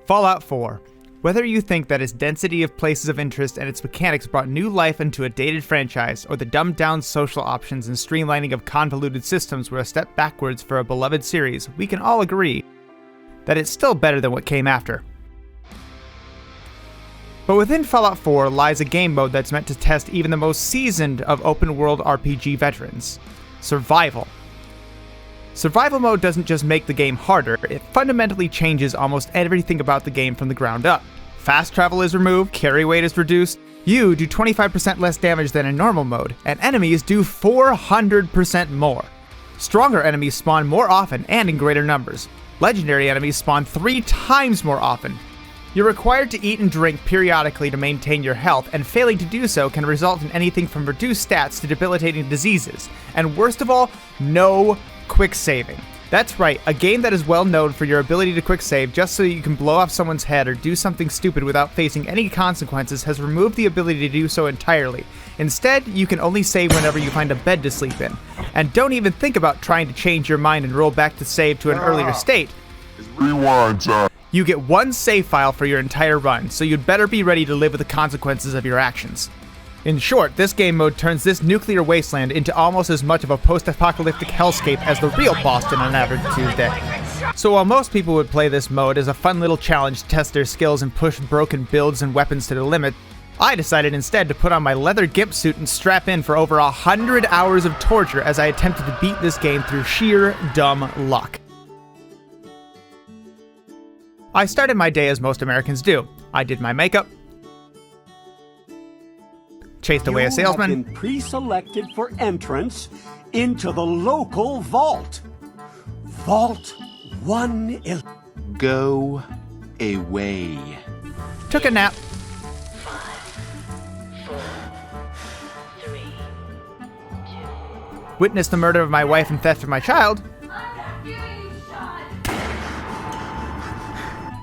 Fallout 4. Whether you think that its density of places of interest and its mechanics brought new life into a dated franchise, or the dumbed-down social options and streamlining of convoluted systems were a step backwards for a beloved series, we can all agree that it's still better than what came after. But within Fallout 4 lies a game mode that's meant to test even the most seasoned of open-world RPG veterans: survival. Survival mode doesn't just make the game harder, it fundamentally changes almost everything about the game from the ground up. Fast travel is removed, carry weight is reduced, you do 25% less damage than in normal mode, and enemies do 400% more. Stronger enemies spawn more often and in greater numbers. Legendary enemies spawn 3 times more often. You're required to eat and drink periodically to maintain your health, and failing to do so can result in anything from reduced stats to debilitating diseases, and worst of all, no quick saving. That's right, a game that is well known for your ability to quick save just so you can blow off someone's head or do something stupid without facing any consequences has removed the ability to do so entirely. Instead, you can only save whenever you find a bed to sleep in. And don't even think about trying to change your mind and roll back to save to an earlier state. Rewind time. You get one save file for your entire run, so you'd better be ready to live with the consequences of your actions. In short, this game mode turns this nuclear wasteland into almost as much of a post-apocalyptic hellscape as the real Boston on an average Tuesday. So while most people would play this mode as a fun little challenge to test their skills and push broken builds and weapons to the limit, I decided instead to put on my leather gimp suit and strap in for over 100 hours of torture as I attempted to beat this game through sheer dumb luck. I started my day as most Americans do. I did my makeup, chased away a salesman. You have been pre-selected for entrance into the local vault. Vault 111. Go away. Took a nap. 5, 4, 3, 2. Witnessed the murder of my wife and theft of my child.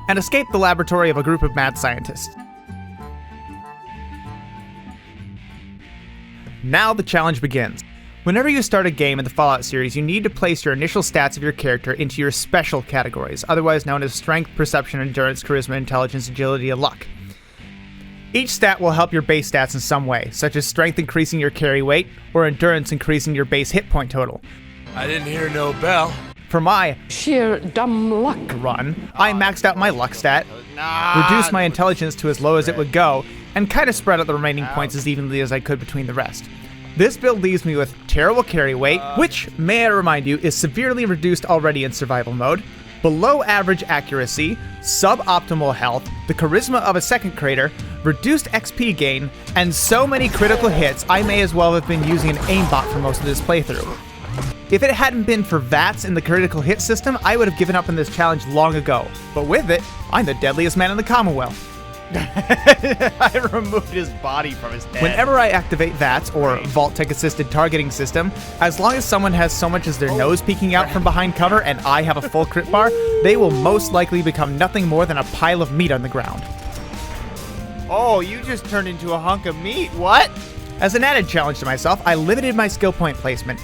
And escaped the laboratory of a group of mad scientists. Now the challenge begins. Whenever you start a game in the Fallout series, you need to place your initial stats of your character into your special categories, otherwise known as strength, perception, endurance, charisma, intelligence, agility, and luck. Each stat will help your base stats in some way, such as strength increasing your carry weight, or endurance increasing your base hit point total. I didn't hear no bell. For my sheer dumb luck run, I maxed out my luck stat, reduced my intelligence to as low as it would go, and kind of spread out the remaining points as evenly as I could between the rest. This build leaves me with terrible carry weight, which, may I remind you, is severely reduced already in survival mode, below average accuracy, suboptimal health, the charisma of a second creator, reduced XP gain, and so many critical hits I may as well have been using an aimbot for most of this playthrough. If it hadn't been for VATS in the critical hit system, I would have given up on this challenge long ago. But with it, I'm the deadliest man in the Commonwealth. I removed his body from his head. Whenever I activate VATS, or Vault-Tech Assisted Targeting System, as long as someone has so much as their nose peeking out from behind cover and I have a full crit bar, they will most likely become nothing more than a pile of meat on the ground. Oh, you just turned into a hunk of meat. What? As an added challenge to myself, I limited my skill point placement.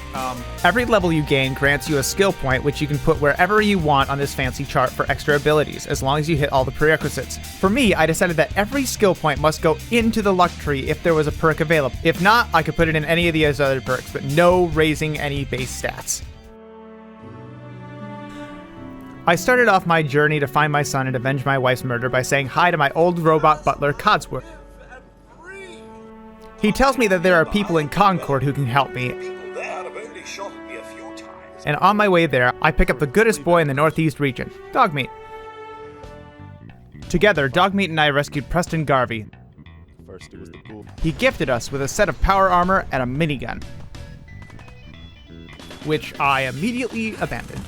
Every level you gain grants you a skill point, which you can put wherever you want on this fancy chart for extra abilities, as long as you hit all the prerequisites. For me, I decided that every skill point must go into the luck tree if there was a perk available. If not, I could put it in any of these other perks, but no raising any base stats. I started off my journey to find my son and avenge my wife's murder by saying hi to my old robot butler, Codsworth. He tells me that there are people in Concord who can help me. And on my way there, I pick up the goodest boy in the Northeast region, Dogmeat. Together, Dogmeat and I rescued Preston Garvey. He gifted us with a set of power armor and a minigun, which I immediately abandoned.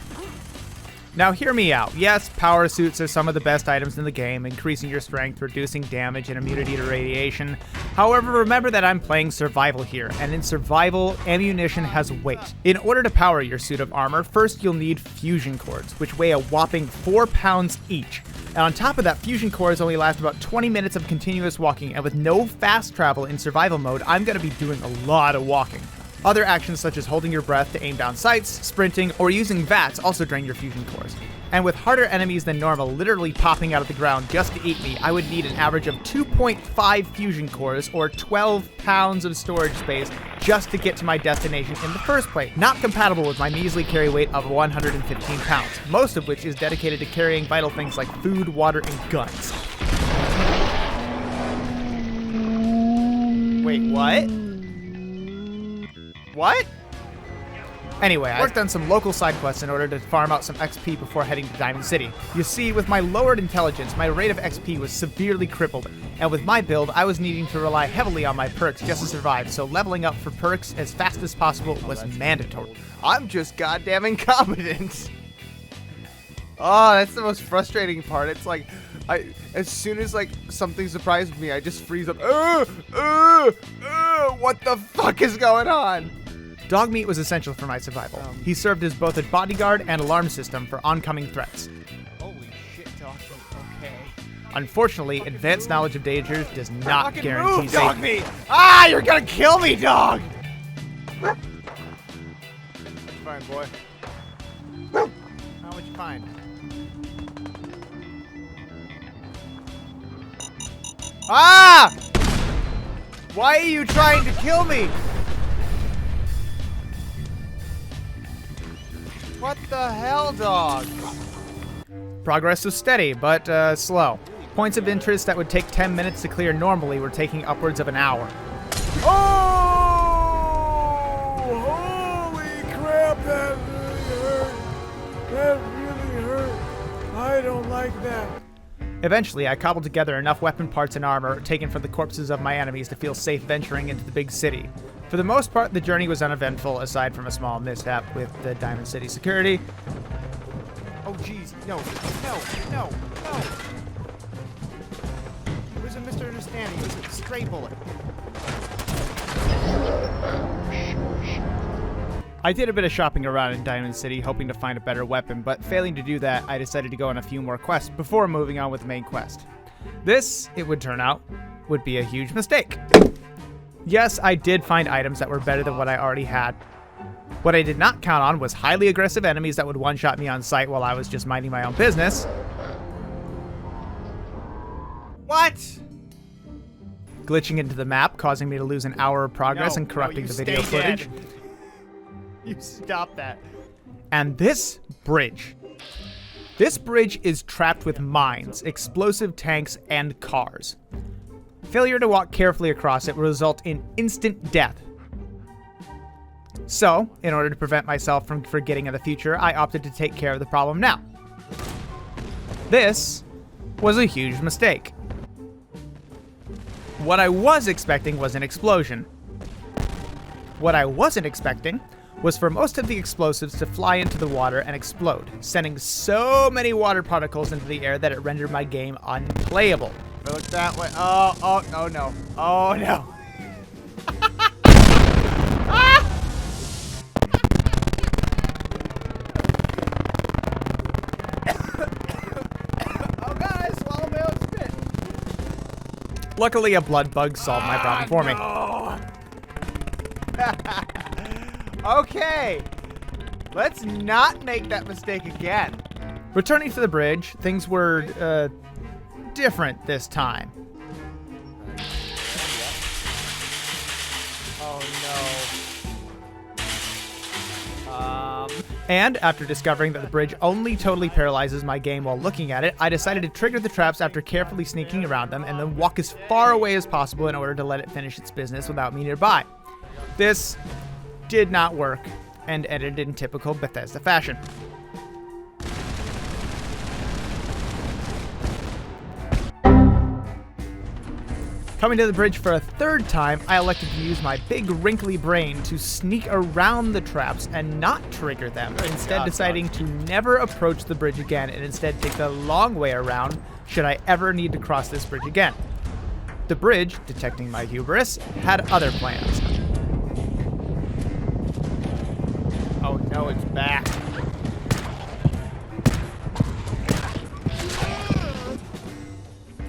Now hear me out. Yes, power suits are some of the best items in the game, increasing your strength, reducing damage, and immunity to radiation. However, remember that I'm playing survival here, and in survival, ammunition has weight. In order to power your suit of armor, first you'll need fusion cords, which weigh a whopping 4 pounds each. And on top of that, fusion cords only last about 20 minutes of continuous walking, and with no fast travel in survival mode, I'm going to be doing a lot of walking. Other actions such as holding your breath to aim down sights, sprinting, or using VATS also drain your fusion cores. And with harder enemies than normal literally popping out of the ground just to eat me, I would need an average of 2.5 fusion cores or 12 pounds of storage space just to get to my destination in the first place. Not compatible with my measly carry weight of 115 pounds, most of which is dedicated to carrying vital things like food, water, and guns. Wait, what? What? Anyway, I worked on some local side quests in order to farm out some XP before heading to Diamond City. You see, with my lowered intelligence, my rate of XP was severely crippled, and with my build, I was needing to rely heavily on my perks just to survive, so leveling up for perks as fast as possible was mandatory. I'm just goddamn incompetent. Oh, that's the most frustrating part. It's like, as soon as like something surprises me, I just freeze up. What the fuck is going on? Dog meat was essential for my survival. He served as both a bodyguard and alarm system for oncoming threats. Holy shit, dog meat. Okay. Unfortunately, advanced knowledge of dangers does not Fucking guarantee move, dog safety. meat. Ah, you're gonna kill me, dog. That's fine, boy. How much you find? Ah! Why are you trying to kill me? What the hell, dog? Progress was steady, but slow. Points of interest that would take 10 minutes to clear normally were taking upwards of an hour. Oh! Holy crap, that really hurt. That really hurt. I don't like that. Eventually, I cobbled together enough weapon parts and armor taken from the corpses of my enemies to feel safe venturing into the big city. For the most part, the journey was uneventful, aside from a small mishap with the Diamond City security. Oh, jeez. No. It was a misunderstanding. It was a stray bullet. I did a bit of shopping around in Diamond City, hoping to find a better weapon, but failing to do that, I decided to go on a few more quests before moving on with the main quest. This, it would turn out, would be a huge mistake. Yes, I did find items that were better than what I already had. What I did not count on was highly aggressive enemies that would one-shot me on sight while I was just minding my own business. What? Glitching into the map, causing me to lose an hour of progress and corrupting the video footage. You stop that. And this bridge. This bridge is trapped with mines, explosive tanks, and cars. Failure to walk carefully across it will result in instant death. So, in order to prevent myself from forgetting in the future, I opted to take care of the problem now. This was a huge mistake. What I was expecting was an explosion. What I wasn't expecting was for most of the explosives to fly into the water and explode, sending so many water particles into the air that it rendered my game unplayable. I look that way. Oh no. Oh no. Oh guys, swallow my own spit. Luckily, a blood bug solved my problem for me. Okay. Let's not make that mistake again. Returning to the bridge, things were, different this time. Oh no. And after discovering that the bridge only totally paralyzes my game while looking at it, I decided to trigger the traps after carefully sneaking around them and then walk as far away as possible in order to let it finish its business without me nearby. This did not work and ended in typical Bethesda fashion. Coming to the bridge for a third time, I elected to use my big wrinkly brain to sneak around the traps and not trigger them, instead deciding to never approach the bridge again and instead take the long way around should I ever need to cross this bridge again. The bridge, detecting my hubris, had other plans. Oh no, it's back.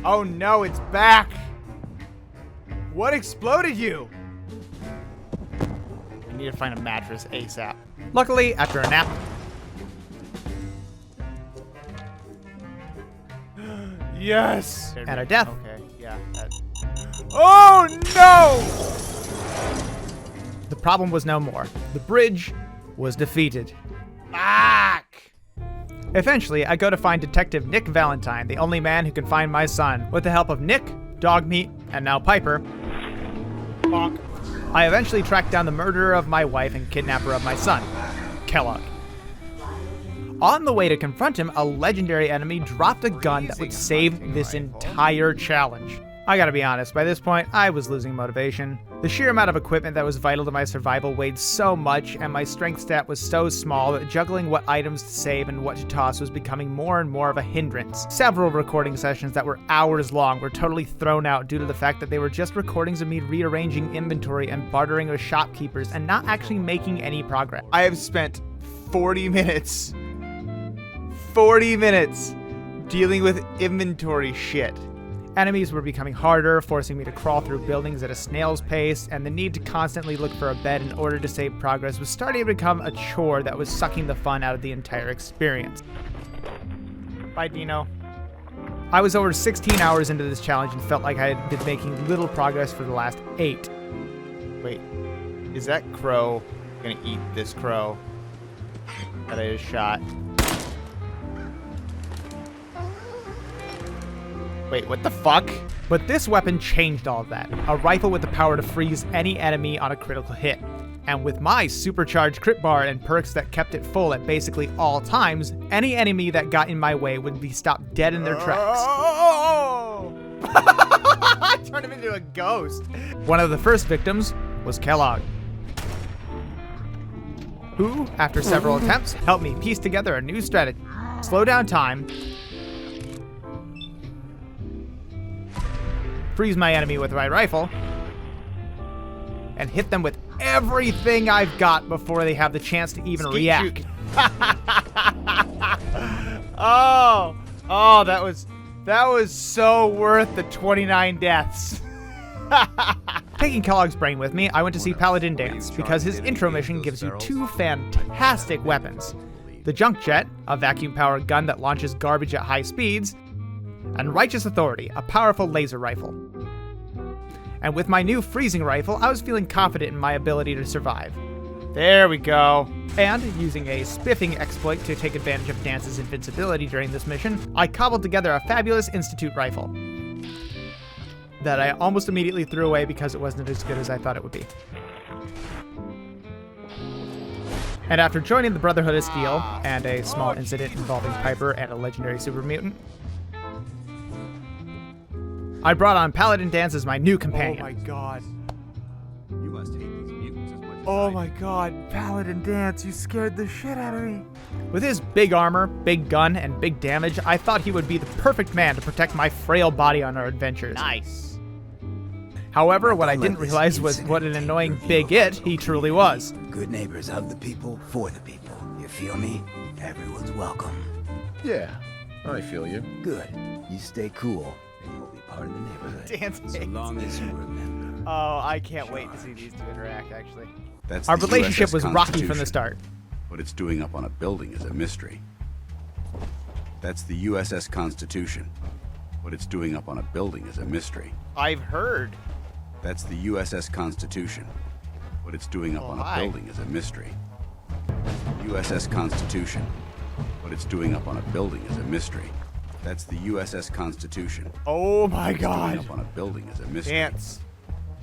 Oh no, it's back. What exploded you? I need to find a mattress ASAP. Luckily, after a nap, Yes. And a death. Okay. Yeah. Oh no! The problem was no more. The bridge was defeated. Fuck! Eventually, I go to find Detective Nick Valentine, the only man who can find my son. With the help of Nick, Dogmeat, and now Piper, bonk, I eventually track down the murderer of my wife and kidnapper of my son, Kellogg. On the way to confront him, a legendary enemy dropped a gun that would save this entire challenge. I gotta be honest, by this point, I was losing motivation. The sheer amount of equipment that was vital to my survival weighed so much, and my strength stat was so small that juggling what items to save and what to toss was becoming more and more of a hindrance. Several recording sessions that were hours long were totally thrown out due to the fact that they were just recordings of me rearranging inventory and bartering with shopkeepers and not actually making any progress. I have spent 40 minutes dealing with inventory shit. Enemies were becoming harder, forcing me to crawl through buildings at a snail's pace, and the need to constantly look for a bed in order to save progress was starting to become a chore that was sucking the fun out of the entire experience. Bye, Dino. I was over 16 hours into this challenge and felt like I had been making little progress for the last 8. Wait, is that crow gonna eat this crow that I just shot? Wait, what the fuck? But this weapon changed all of that. A rifle with the power to freeze any enemy on a critical hit. And with my supercharged crit bar and perks that kept it full at basically all times, any enemy that got in my way would be stopped dead in their tracks. Oh! I turned him into a ghost. One of the first victims was Kellogg, who, after several attempts, helped me piece together a new strategy. Slow down time, freeze my enemy with my rifle, and hit them with everything I've got before they have the chance to even react. Oh, that was so worth the 29 deaths. Taking Kellogg's brain with me, I went to see Paladin Dance because his intro mission gives you 2 fantastic weapons. The Junk Jet, a vacuum-powered gun that launches garbage at high speeds, and Righteous Authority, a powerful laser rifle. And with my new freezing rifle, I was feeling confident in my ability to survive. There we go. And, using a spiffing exploit to take advantage of Dance's invincibility during this mission, I cobbled together a fabulous Institute rifle that I almost immediately threw away because it wasn't as good as I thought it would be. And after joining the Brotherhood of Steel and a small incident involving Piper and a legendary super mutant, I brought on Paladin Dance as my new companion. Oh my god. You must hate these mutants as much as Oh I my god. Paladin Dance, you scared the shit out of me. With his big armor, big gun, and big damage, I thought he would be the perfect man to protect my frail body on our adventures. Nice. However, what I didn't realize was what an annoying big it he truly was. Good neighbors of the people, for the people. You feel me? Everyone's welcome. Yeah, I feel you. Good. You stay cool, and you'll be part of the neighborhood. Dance So hates long it. as you remember. Oh, I can't wait to see these two interact, actually. That's Our the relationship USS was rocky from the Constitution. start. What it's doing up on a building is a mystery. That's the USS Constitution. What it's doing up on a building is a mystery. I've heard. That's the USS Constitution. What it's doing up Oh, on a hi. building is a mystery. USS Constitution. What it's doing up on a building is a mystery. That's the USS Constitution. Oh my What it's doing god. up on a building is a mystery. Dance.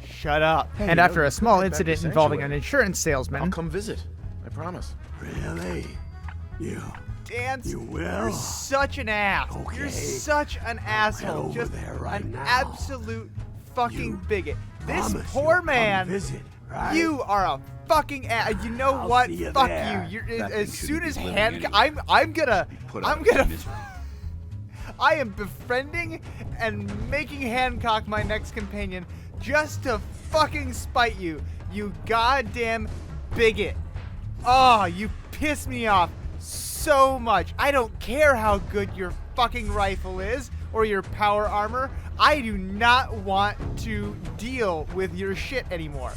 Shut up. And after a small incident involving an insurance I'll salesman, come visit. I promise. Really? You. Dance, You will? you're such an ass. Okay. You're such an asshole. over Just there right an now. absolute fucking You bigot. This Promise poor you'll come man. visit, right? You are a fucking ass. You know I'll what? see you Fuck there. you. You're, Nothing as soon shouldn't as be living hand, anyway. I'm gonna, Put out I'm of gonna, misery. I am befriending and making Hancock my next companion just to fucking spite you. You goddamn bigot. Oh, you piss me off so much. I don't care how good your fucking rifle is or your power armor. I do not want to deal with your shit anymore.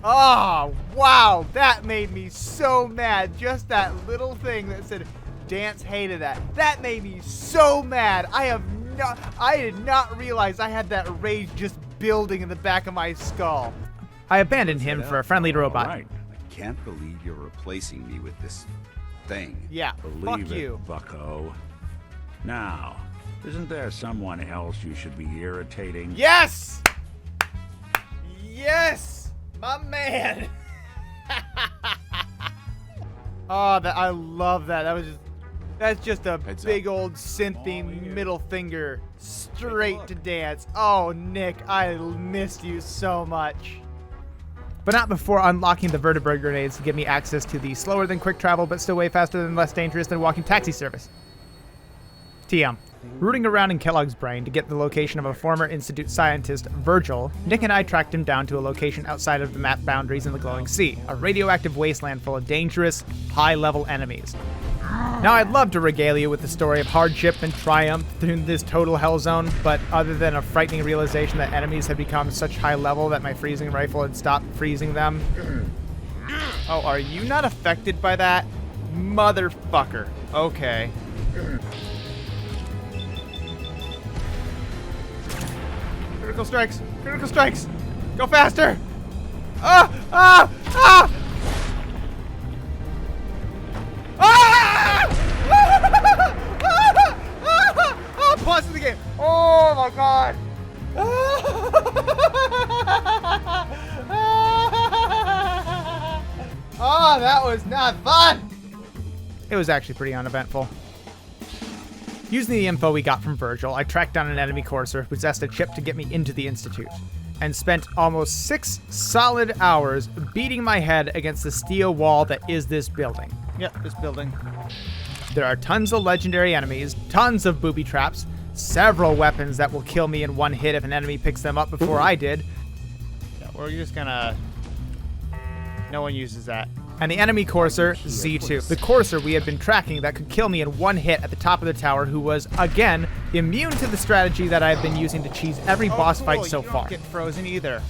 Oh, wow. That made me so mad. Just that little thing that said, Dance hated that. That made me so mad. I did not realize I had that rage just building in the back of my skull. I abandoned him for a friendly robot. I can't believe you're replacing me with this thing. Yeah, Believe fuck it, you. bucko. Now, isn't there someone else you should be irritating? Yes! Yes! My man! Oh, I love that. That's just a big old synthy middle finger straight to Dance. Oh, Nick, I missed you so much. But not before unlocking the vertebrae grenades to give me access to the slower than quick travel but still way faster than less dangerous than walking taxi service. TM. Rooting around in Kellogg's brain to get the location of a former Institute scientist, Virgil, Nick and I tracked him down to a location outside of the map boundaries in the glowing sea, a radioactive wasteland full of dangerous, high-level enemies. Now, I'd love to regale you with the story of hardship and triumph through this total hell zone, but other than a frightening realization that enemies had become such high level that my freezing rifle had stopped freezing them. Oh, are you not affected by that? Motherfucker. Okay. Critical strikes! Critical strikes! Go faster! Ah! Ah! Ah! Oh, pause the game. Oh my god. Oh, that was not fun. It was actually pretty uneventful. Using the info we got from Virgil, I tracked down an enemy courser who possessed a chip to get me into the Institute, and spent almost 6 solid hours beating my head against the steel wall that is this building. Yep, this building. There are tons of legendary enemies, tons of booby traps, several weapons that will kill me in one hit if an enemy picks them up before I did. Yeah, we're just gonna... No one uses that. And the enemy courser, Z2. The courser we had been tracking that could kill me in one hit at the top of the tower, who was, again, immune to the strategy that I've been using to cheese every boss fight so far. You don't get frozen either.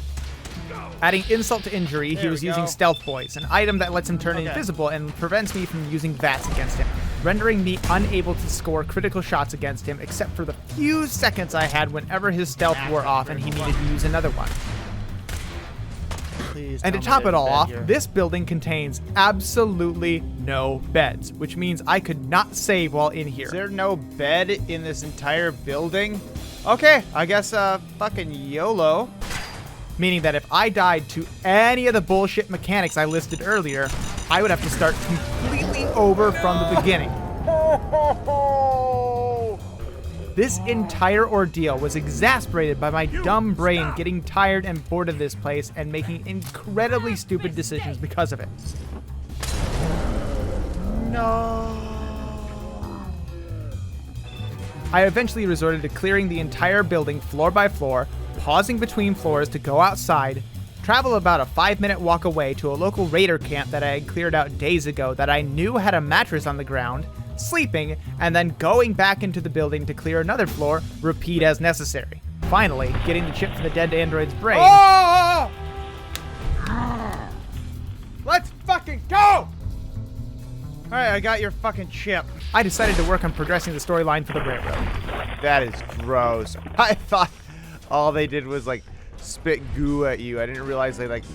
Adding insult to injury, he was using Stealth Boys, an item that lets him turn invisible and prevents me from using VATS against him, rendering me unable to score critical shots against him except for the few seconds I had whenever his stealth wore off and he needed to use another one. Please and to top it all off, this building contains absolutely no beds, which means I could not save while in here. Is there no bed in this entire building? Okay, I guess fucking YOLO. Meaning that if I died to any of the bullshit mechanics I listed earlier, I would have to start completely over from the beginning. This entire ordeal was exasperated by my dumb brain getting tired and bored of this place and making incredibly stupid decisions because of it. No. I eventually resorted to clearing the entire building floor by floor, pausing between floors to go outside, travel about a 5-minute walk away to a local raider camp that I had cleared out days ago that I knew had a mattress on the ground, sleeping, and then going back into the building to clear another floor, repeat as necessary. Finally, getting the chip from the dead android's brain. Oh! Let's fucking go! Alright, I got your fucking chip. I decided to work on progressing the storyline for the railroad. That is gross. I thought all they did was like spit goo at you. I didn't realize they like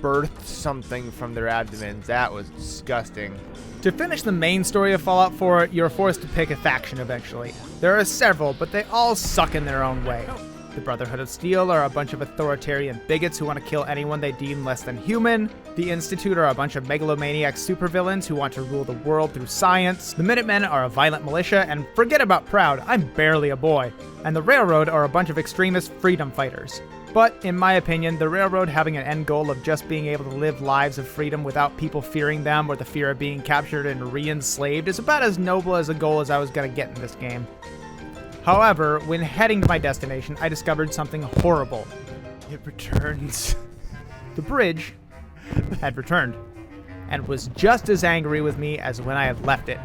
birthed something from their abdomens. That was disgusting. To finish the main story of Fallout 4, you're forced to pick a faction eventually. There are several, but they all suck in their own way. The Brotherhood of Steel are a bunch of authoritarian bigots who want to kill anyone they deem less than human. The Institute are a bunch of megalomaniac supervillains who want to rule the world through science. The Minutemen are a violent militia, and forget about proud, I'm barely a boy. And the Railroad are a bunch of extremist freedom fighters. But, in my opinion, the Railroad having an end goal of just being able to live lives of freedom without people fearing them or the fear of being captured and re-enslaved is about as noble as a goal as I was going to get in this game. However, when heading to my destination, I discovered something horrible. It returns. The bridge had returned, and was just as angry with me as when I had left it.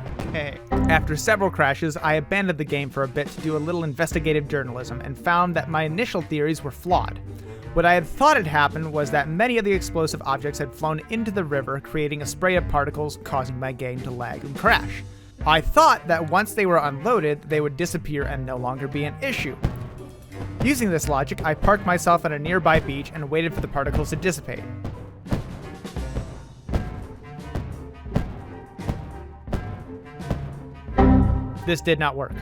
After several crashes, I abandoned the game for a bit to do a little investigative journalism and found that my initial theories were flawed. What I had thought had happened was that many of the explosive objects had flown into the river, creating a spray of particles causing my game to lag and crash. I thought that once they were unloaded, they would disappear and no longer be an issue. Using this logic, I parked myself at a nearby beach and waited for the particles to dissipate. This did not work.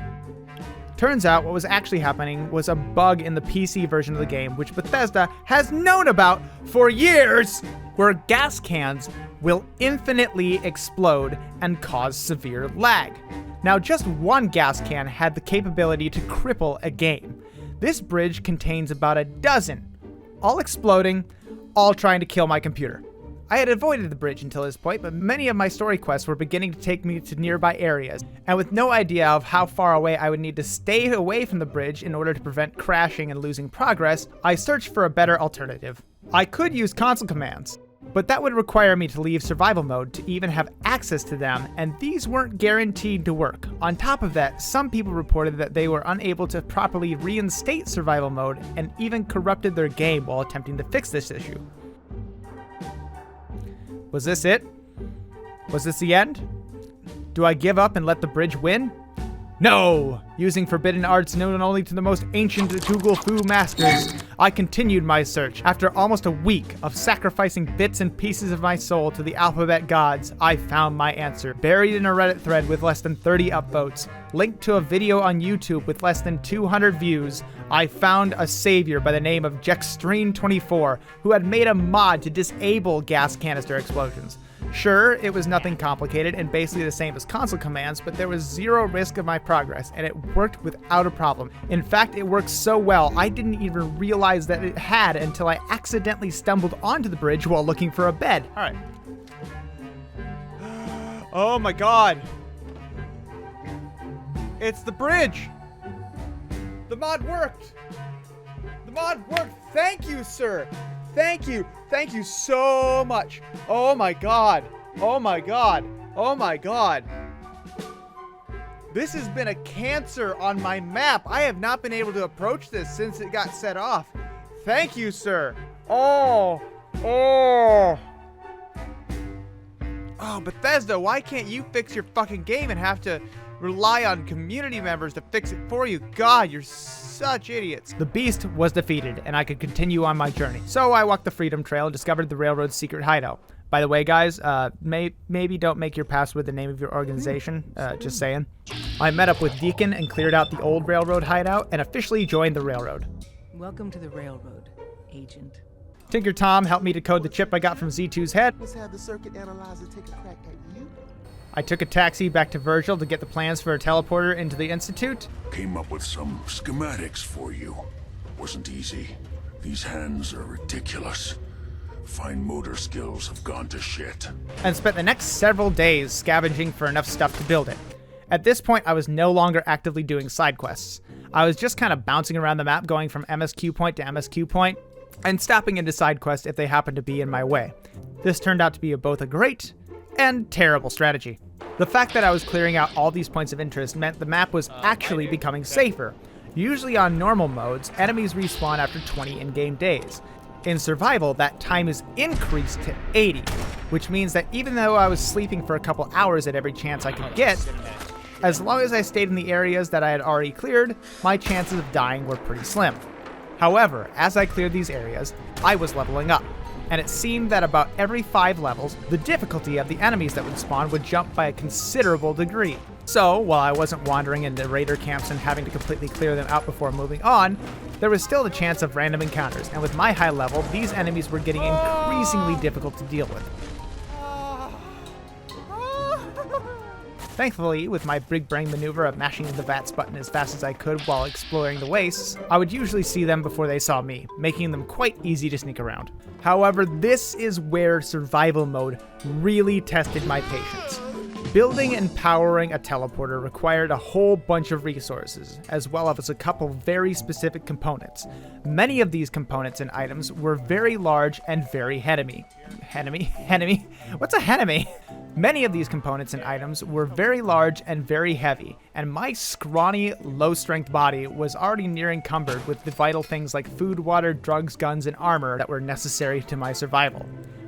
Turns out what was actually happening was a bug in the PC version of the game, which Bethesda has known about for years, where gas cans will infinitely explode and cause severe lag. Now, just one gas can had the capability to cripple a game. This bridge contains about a dozen, all exploding, all trying to kill my computer. I had avoided the bridge until this point, but many of my story quests were beginning to take me to nearby areas, and with no idea of how far away I would need to stay away from the bridge in order to prevent crashing and losing progress, I searched for a better alternative. I could use console commands, but that would require me to leave survival mode to even have access to them, and these weren't guaranteed to work. On top of that, some people reported that they were unable to properly reinstate survival mode and even corrupted their game while attempting to fix this issue. Was this it? Was this the end? Do I give up and let the bridge win? No! Using forbidden arts known only to the most ancient Google Fu masters, I continued my search. After almost a week of sacrificing bits and pieces of my soul to the alphabet gods, I found my answer. Buried in a Reddit thread with less than 30 upvotes, linked to a video on YouTube with less than 200 views, I found a savior by the name of Jextreme24 who had made a mod to disable gas canister explosions. Sure, it was nothing complicated and basically the same as console commands, but there was zero risk of my progress, and it worked without a problem. In fact, it worked so well, I didn't even realize that it had until I accidentally stumbled onto the bridge while looking for a bed. Alright. Oh my god. It's the bridge! The mod worked! The mod worked! Thank you, sir! Thank you! Thank you so much! Oh my god! Oh my god! Oh my god! This has been a cancer on my map. I have not been able to approach this since it got set off. Thank you, sir! Oh! Oh! Oh, Bethesda, why can't you fix your fucking game and have to rely on community members to fix it for you? God, you're such idiots. The beast was defeated, and I could continue on my journey. So I walked the Freedom Trail and discovered the railroad's secret hideout. By the way, guys, maybe don't make your password the name of your organization. Just saying. I met up with Deacon and cleared out the old railroad hideout and officially joined the railroad. Welcome to the railroad, Agent. Tinker Tom helped me decode the chip I got from Z2's head. Let's have the circuit analyzer take a crack at you. I took a taxi back to Virgil to get the plans for a teleporter into the Institute. Came up with some schematics for you. Wasn't easy. These hands are ridiculous. Fine motor skills have gone to shit. And spent the next several days scavenging for enough stuff to build it. At this point, I was no longer actively doing side quests. I was just kind of bouncing around the map, going from MSQ point to MSQ point, and stopping into side quests if they happened to be in my way. This turned out to be both a great and terrible strategy. The fact that I was clearing out all these points of interest meant the map was actually becoming safer. Usually on normal modes, enemies respawn after 20 in-game days. In survival, that time is increased to 80, which means that even though I was sleeping for a couple hours at every chance I could get, as long as I stayed in the areas that I had already cleared, my chances of dying were pretty slim. However, as I cleared these areas, I was leveling up, and it seemed that about every 5 levels, the difficulty of the enemies that would spawn would jump by a considerable degree. So, while I wasn't wandering into raider camps and having to completely clear them out before moving on, there was still the chance of random encounters, and with my high level, these enemies were getting increasingly difficult to deal with. Thankfully, with my big brain maneuver of mashing the VATS button as fast as I could while exploring the wastes, I would usually see them before they saw me, making them quite easy to sneak around. However, this is where survival mode really tested my patience. Building and powering a teleporter required a whole bunch of resources, as well as a couple very specific components. Many of these components and items were very large and very heavy. Henemy? What's a henemy? Many of these components and items were very large and very heavy, and my scrawny, low-strength body was already near encumbered with the vital things like food, water, drugs, guns, and armor that were necessary to my survival.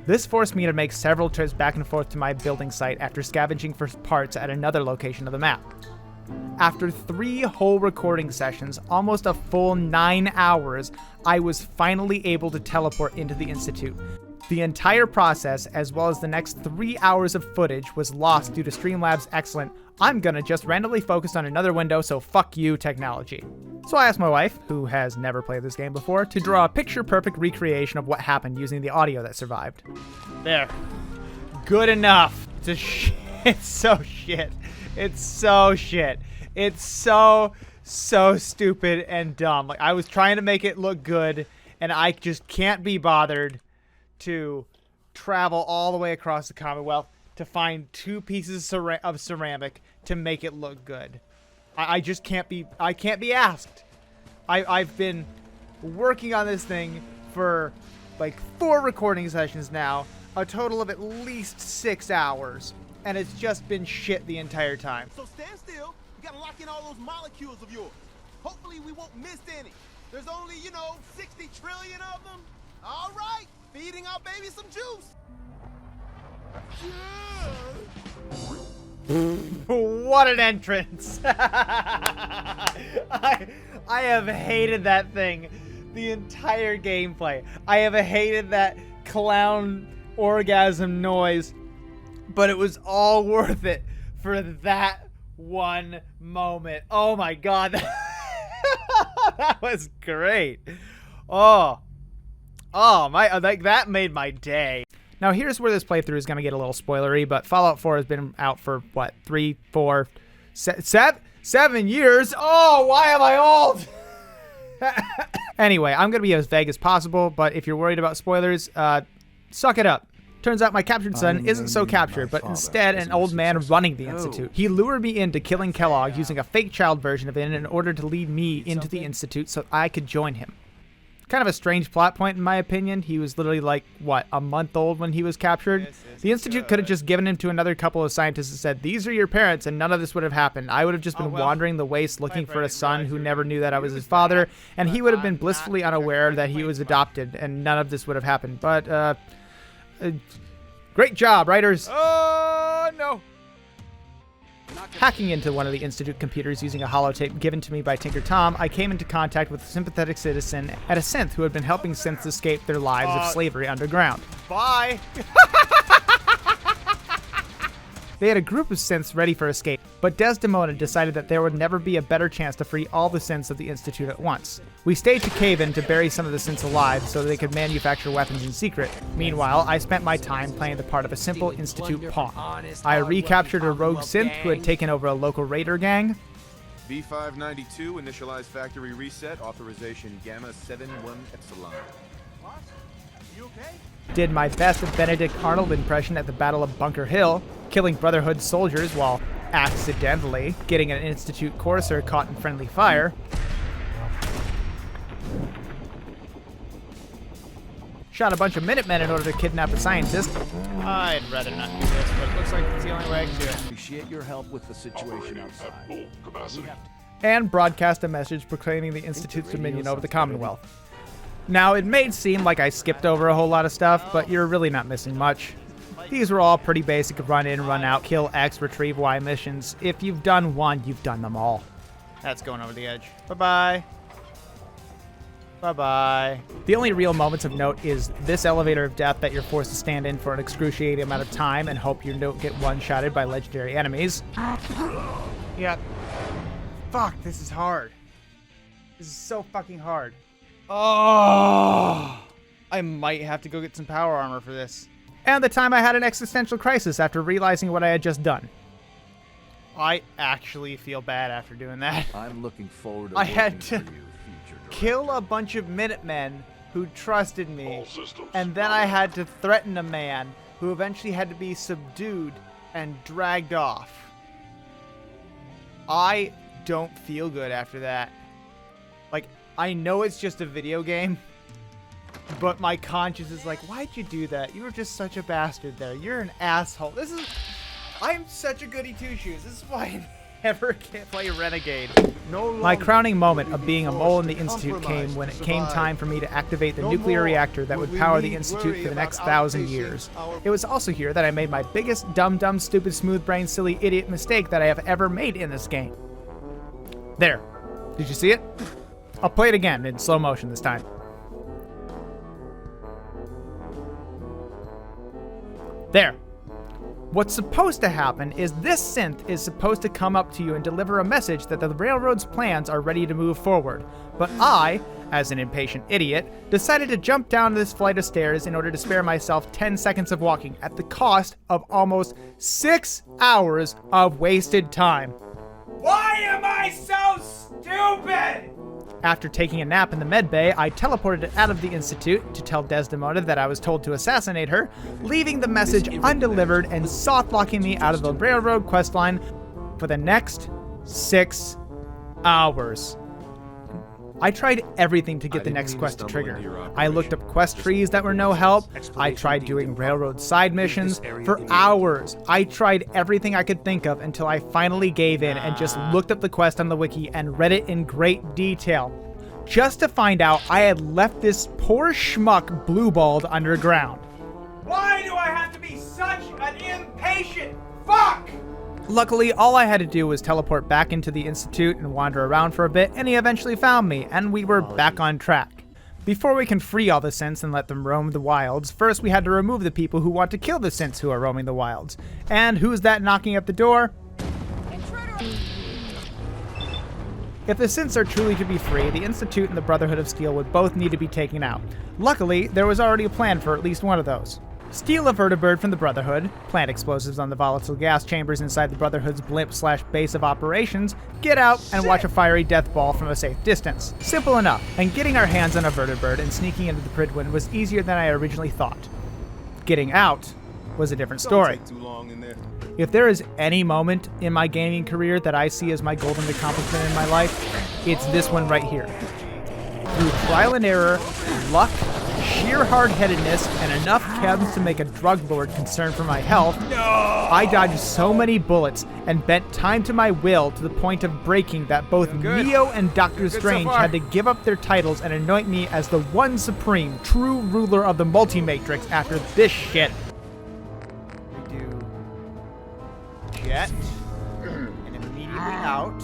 This forced me to make several trips back and forth to my building site after scavenging for parts at another location of the map. After 3 whole recording sessions, almost a full 9 hours, I was finally able to teleport into the Institute. The entire process, as well as the next 3 hours of footage, was lost due to Streamlabs' excellent "I'm gonna just randomly focus on another window, so fuck you" technology. So I asked my wife, who has never played this game before, to draw a picture-perfect recreation of what happened using the audio that survived. There. Good enough. It's so shit. It's so shit. It's so stupid and dumb. Like, I was trying to make it look good, and I just can't be bothered to travel all the way across the Commonwealth to find 2 pieces of ceramic to make it look good. I just can't be asked. I've been working on this thing for like 4 recording sessions now, a total of at least 6 hours, and it's just been shit the entire time. So stand still. You gotta lock in all those molecules of yours. Hopefully we won't miss any. There's only, 60 trillion of them. All right, feeding our baby some juice. What an entrance! I have hated that thing the entire gameplay. I have hated that clown orgasm noise, but it was all worth it for that one moment. Oh my god, that was great. Oh my, like, that made my day. Now here's where this playthrough is going to get a little spoilery, but Fallout 4 has been out for, what, 3, 4, 7 years? Oh, why am I old? Anyway, I'm going to be as vague as possible, but if you're worried about spoilers, suck it up. Turns out my captured son isn't so captured, but instead an old man running the Institute. He lured me into killing Kellogg using a fake child version of it in order to lead me into the Institute so I could join him. Kind of a strange plot point in my opinion. He was literally like, what, a month old when he was captured? The Institute could have just given him to another couple of scientists and said, "These are your parents," and none of this would have happened. I would have just been wandering the waste looking for a son who never knew that I was his father, and he would have been blissfully unaware that he was adopted, and none of this would have happened. But, great job, writers. Oh, no. Hacking into one of the Institute computers using a holotape given to me by Tinker Tom, I came into contact with a sympathetic citizen at a synth who had been helping synths escape their lives of slavery underground. Bye. They had a group of synths ready for escape, but Desdemona decided that there would never be a better chance to free all the synths of the Institute at once. We staged a cave-in to bury some of the synths alive so they could manufacture weapons in secret. Meanwhile, I spent my time playing the part of a simple Institute pawn. I recaptured a rogue synth who had taken over a local raider gang. B592, initialize factory reset, authorization Gamma 71 Epsilon. What? You okay? Did my best Benedict Arnold impression at the Battle of Bunker Hill, killing Brotherhood soldiers while accidentally getting an Institute courser caught in friendly fire. Shot a bunch of Minutemen in order to kidnap a scientist. I'd rather not do this, but it looks like it's the only way I can do it. Appreciate your help with the situation outside. And broadcast a message proclaiming the Institute's dominion over the Commonwealth. Now, it may seem like I skipped over a whole lot of stuff, but you're really not missing much. These were all pretty basic run in, run out, kill X, retrieve Y missions. If you've done one, you've done them all. That's going over the edge. Bye-bye. Bye-bye. The only real moments of note is this elevator of death that you're forced to stand in for an excruciating amount of time and hope you don't get one-shotted by legendary enemies. Yeah. Fuck, this is hard. This is so fucking hard. Oh, I might have to go get some power armor for this. And the time I had an existential crisis after realizing what I had just done. I actually feel bad after doing that. I'm looking forward to I had to working for you, future director. kill a bunch of Minutemen who trusted me, and then I had to threaten a man who eventually had to be subdued and dragged off. I don't feel good after that. Like, I know it's just a video game, but my conscience is like, why'd you do that? You were just such a bastard there. You're an asshole. I'm such a goody two-shoes. This is why ever play Renegade. My crowning moment of being a mole in the Institute came when it came time for me to activate the nuclear reactor that would power the Institute for the next 1,000 years. It was also here that I made my biggest dumb, stupid, smooth brain, silly, idiot mistake that I have ever made in this game. There. Did you see it? I'll play it again in slow motion this time. There. What's supposed to happen is this synth is supposed to come up to you and deliver a message that the railroad's plans are ready to move forward. But I, as an impatient idiot, decided to jump down this flight of stairs in order to spare myself 10 seconds of walking at the cost of almost 6 hours of wasted time. Why am I so stupid? After taking a nap in the medbay, I teleported out of the Institute to tell Desdemona that I was told to assassinate her, leaving the message undelivered and soft-locking me out of the railroad questline for the next 6 hours. I tried everything to get the next quest to trigger. I looked up quest trees that were no help. I tried doing railroad side missions for hours. I tried everything I could think of until I finally gave in and just looked up the quest on the wiki and read it in great detail, just to find out I had left this poor schmuck blue-balled underground. Why do I have to be such an impatient fuck? Luckily, all I had to do was teleport back into the Institute and wander around for a bit, and he eventually found me, and we were back on track. Before we can free all the synths and let them roam the wilds, first we had to remove the people who want to kill the synths who are roaming the wilds. And who's that knocking at the door? If the synths are truly to be free, the Institute and the Brotherhood of Steel would both need to be taken out. Luckily, there was already a plan for at least one of those. Steal a vertibird from the Brotherhood, plant explosives on the volatile gas chambers inside the Brotherhood's blimp/base of operations, get out, and watch a fiery death ball from a safe distance. Simple enough, and getting our hands on a vertibird and sneaking into the Pridwin was easier than I originally thought. Getting out was a different story. Don't take too long in there. If there is any moment in my gaming career that I see as my golden accomplishment in my life, it's this one right here. Through trial and error, luck, sheer hard-headedness, and enough chem to make a drug lord concerned for my health, I dodged so many bullets and bent time to my will to the point of breaking that both Neo and Doctor Strange had to give up their titles and anoint me as the one supreme, true ruler of the multi-matrix after this shit. We do jet, and immediately out.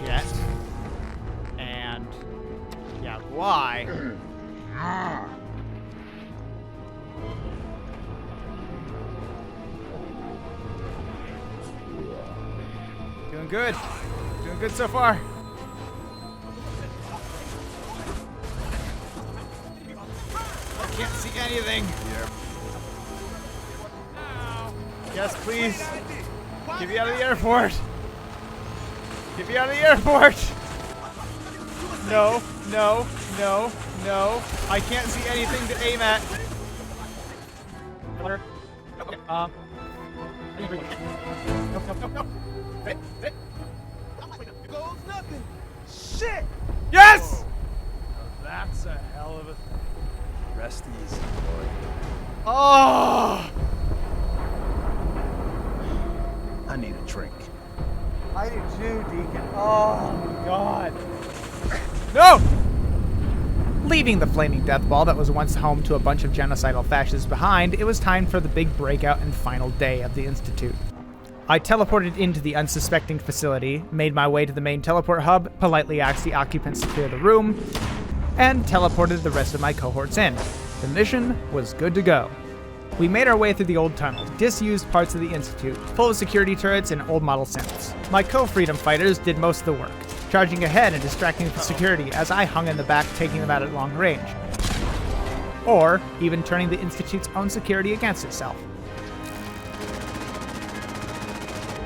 Jet, and yeah, why? Doing good. Doing good so far. Can't see anything. Yes, please. Get me out of the airport. Get me out of the airport! No, no, no, no. I can't see anything to aim at. Okay. No. Here goes nothing. Shit! Yes! That's a hell of a thing. Rest easy, Oh! I need a drink. I do too, Deacon. Oh, God. No! Leaving the flaming death ball that was once home to a bunch of genocidal fascists behind, it was time for the big breakout and final day of the Institute. I teleported into the unsuspecting facility, made my way to the main teleport hub, politely asked the occupants to clear the room, and teleported the rest of my cohorts in. The mission was good to go. We made our way through the old tunnel, disused parts of the Institute, full of security turrets and old model synths. My co-freedom fighters did most of the work, charging ahead and distracting the security as I hung in the back, taking them out at long range. Or even turning the Institute's own security against itself.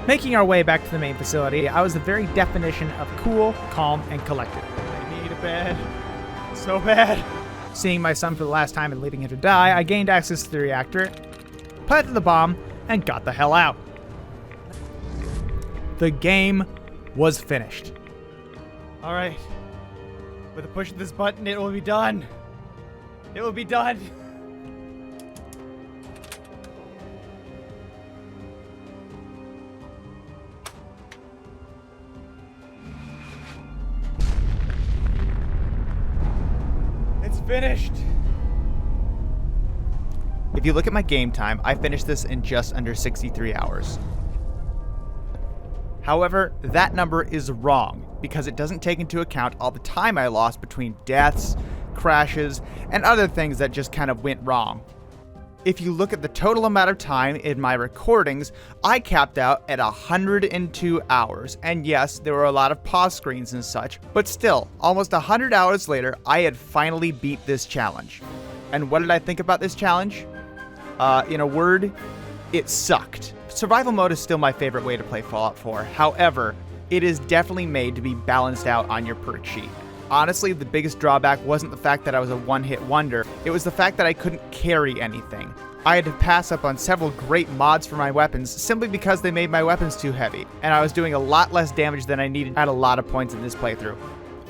Making our way back to the main facility, I was the very definition of cool, calm, and collected. I need a bed. So bad. Seeing my son for the last time and leaving him to die, I gained access to the reactor, planted the bomb, and got the hell out. The game was finished. All right. With a push of this button, it will be done. It will be done. It's finished. If you look at my game time, I finished this in just under 63 hours. However, that number is wrong because it doesn't take into account all the time I lost between deaths, crashes, and other things that just kind of went wrong. If you look at the total amount of time in my recordings, I capped out at 102 hours. And yes, there were a lot of pause screens and such, but still, almost 100 hours later, I had finally beat this challenge. And what did I think about this challenge? In a word, it sucked. Survival mode is still my favorite way to play Fallout 4. However, it is definitely made to be balanced out on your perk sheet. Honestly, the biggest drawback wasn't the fact that I was a one-hit wonder, it was the fact that I couldn't carry anything. I had to pass up on several great mods for my weapons simply because they made my weapons too heavy, and I was doing a lot less damage than I needed at a lot of points in this playthrough.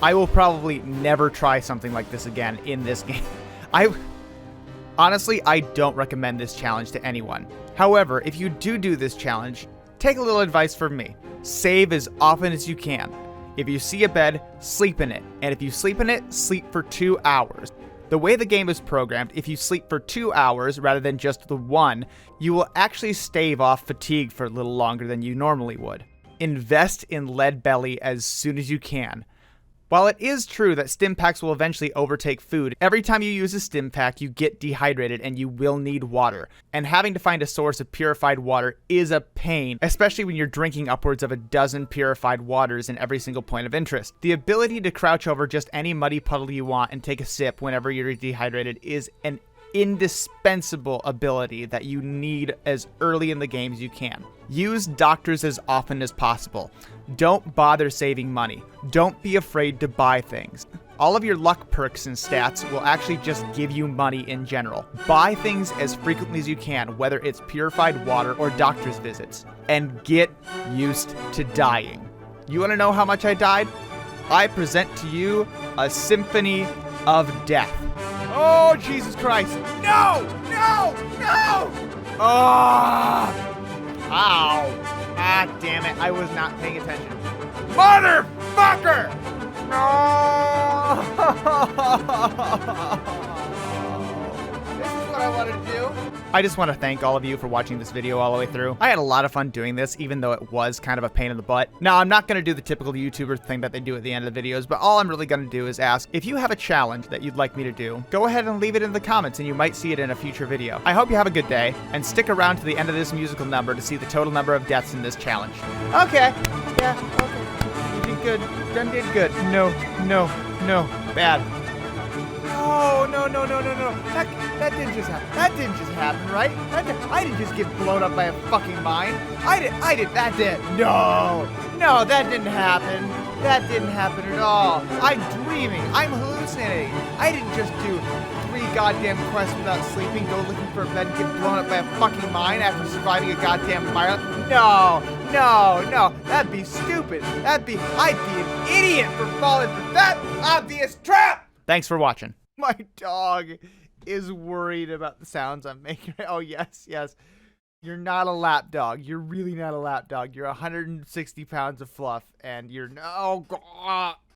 I will probably never try something like this again in this game. Honestly, I don't recommend this challenge to anyone. However, if you do this challenge, take a little advice from me. Save as often as you can. If you see a bed, sleep in it. And if you sleep in it, sleep for 2 hours. The way the game is programmed, if you sleep for 2 hours rather than just the 1, you will actually stave off fatigue for a little longer than you normally would. Invest in lead belly as soon as you can. While it is true that stim packs will eventually overtake food, every time you use a stim pack, you get dehydrated and you will need water. And having to find a source of purified water is a pain, especially when you're drinking upwards of a dozen purified waters in every single point of interest. The ability to crouch over just any muddy puddle you want and take a sip whenever you're dehydrated is an indispensable ability that you need as early in the game as you can. Use doctors as often as possible. Don't bother saving money. Don't be afraid to buy things. All of your luck perks and stats will actually just give you money in general. Buy things as frequently as you can, whether it's purified water or doctor's visits, and get used to dying. You want to know how much I died? I present to you a symphony of death. Oh, Jesus Christ. No! No! No! Oh! Ow. Ah, damn it. I was not paying attention. Motherfucker! No! This is what I wanted to do. I just want to thank all of you for watching this video all the way through. I had a lot of fun doing this, even though it was kind of a pain in the butt. Now, I'm not going to do the typical YouTuber thing that they do at the end of the videos, but all I'm really going to do is ask, if you have a challenge that you'd like me to do, go ahead and leave it in the comments and you might see it in a future video. I hope you have a good day, and stick around to the end of this musical number to see the total number of deaths in this challenge. Okay. Yeah, okay. You did good. Done did good. No. Bad. No. That didn't just happen. That didn't just happen, right? I didn't just get blown up by a fucking mine. That did. No, that didn't happen. That didn't happen at all. I'm dreaming. I'm hallucinating. I didn't just do 3 goddamn quests without sleeping, go looking for a bed and get blown up by a fucking mine after surviving a goddamn fire. No. That'd be stupid. I'd be an idiot for falling for that obvious trap. Thanks for watching. My dog is worried about the sounds I'm making. Oh, yes. You're not a lap dog. You're really not a lap dog. You're 160 pounds of fluff, and you're... Oh, God.